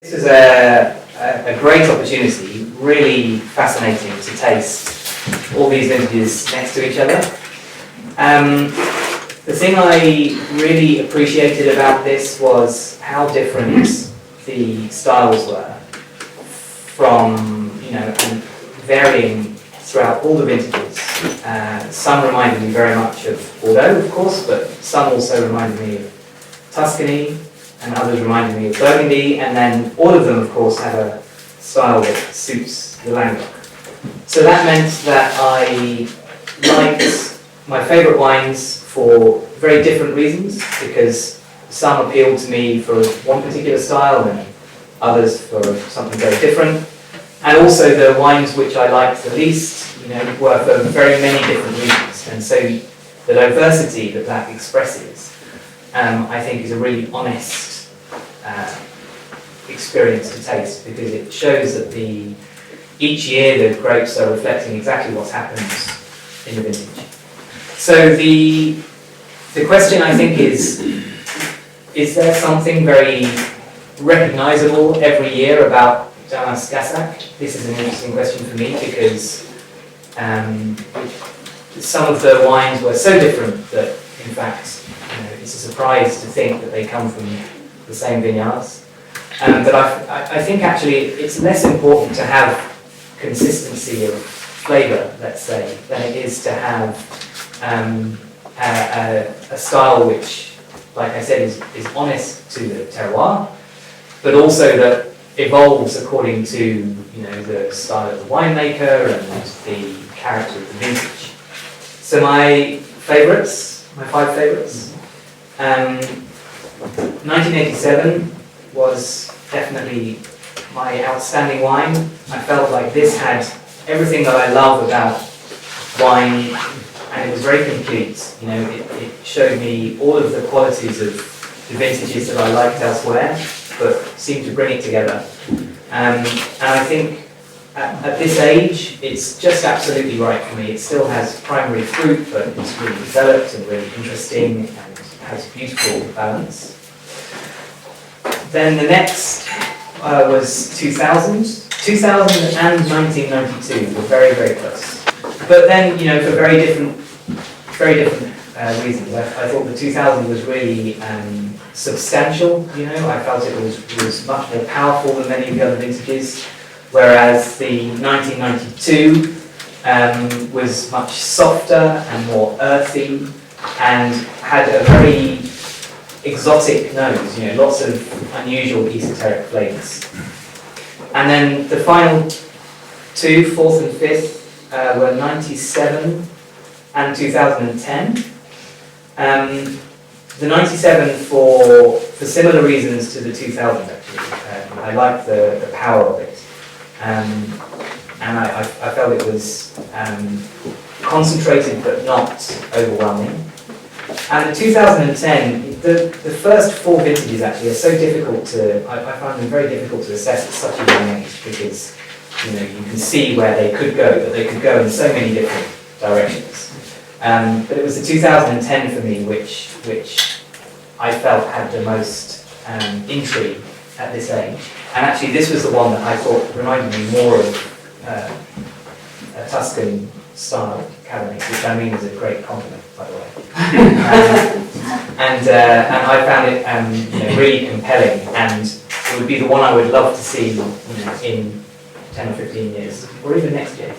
This is a great opportunity, really fascinating to taste all these vintages next to each other. The thing I really appreciated about this was how different the styles were from, and varying throughout all the vintages. Some reminded me very much of Bordeaux, of course, but some also reminded me of Tuscany, and others reminded me of Burgundy, and then all of them, of course, have a style that suits the Languedoc. So that meant that I liked my favourite wines for very different reasons, because some appealed to me for one particular style and others for something very different. And also the wines which I liked the least, were for very many different reasons. And so the diversity that that expresses, I think, is a really honest experience to taste, because it shows that each year the grapes are reflecting exactly what's happened in the vintage. So the question, I think, is there something very recognizable every year about Daumas Gassac? This is an interesting question for me, because some of the wines were so different that, in fact, it's a surprise to think that they come from the same vineyards. But I think actually it's less important to have consistency of flavour, let's say, than it is to have a style which, like I said, is honest to the terroir, but also that evolves according to the style of the winemaker and the character of the vintage. So my five favourites. 1987 was definitely my outstanding wine. I felt like this had everything that I love about wine, and it was very complete. It showed me all of the qualities of the vintages that I liked elsewhere, but seemed to bring it together. And I think at this age, it's just absolutely right for me. It still has primary fruit, but it's really developed and really interesting and has beautiful balance. Then the next was 2000. 2000 and 1992 were very, very close. But then, for very different reasons. I thought the 2000 was really substantial. I felt it was much more powerful than many of the other vintages, whereas the 1992 was much softer and more earthy and had a very exotic nose, lots of unusual esoteric flavours. And then the final two, fourth and fifth, were 97 and 2010. The 97 for similar reasons to the 2000, actually. I liked the power of it. And I felt it was concentrated but not overwhelming. And the 2010, the first four vintages actually are so difficult I find them very difficult to assess at such a young age, because you can see where they could go, but they could go in so many different directions. But it was the 2010 for me which I felt had the most intrigue at this age. And actually this was the one that I thought reminded me more of a Tuscan style Cabernet, which I mean is a great compliment, by the way. And I found it really compelling, and it would be the one I would love to see in 10 or 15 years, or even next year.